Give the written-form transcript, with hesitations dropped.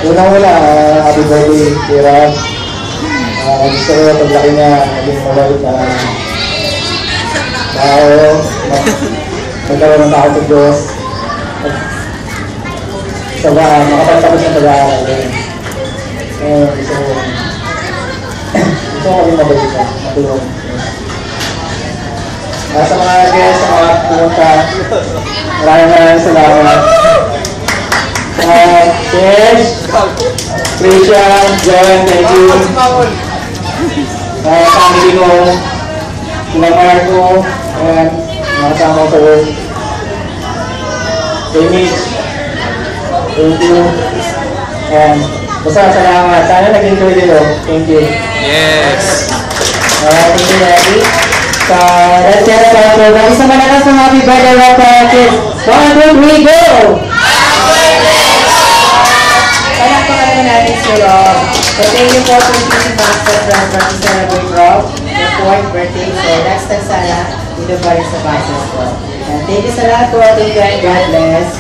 Unang-una, happy birthday, Kira. Gusto ko paglaki niya, naging mabait na tao, magkaroon ng tao sa Diyos. Makapagtapos ng pag-aaral. Gusto ko kami mabait ka, matulong. Sa mga guests, sa mga pumunta, maraming salamat. Yes, Christian, John, thank you. Family ko, sila Marco, and mga kasama ko sa work. Kay Mitch, thank you. And basta salamat. Sana nag-enjoy dito. Thank you. Yes. Thank you, Daddy. So, let's get started. Isang malakas ng happy birthday rock kids. 1, 2, 3, go! Palakpakan naman natin si Rob. So, thank you for choosing Master Driver to celebrate Rob, your 4th birthday. So, next time sana, dito pa rin sa basis ko. And thank you sa lahat po. God bless.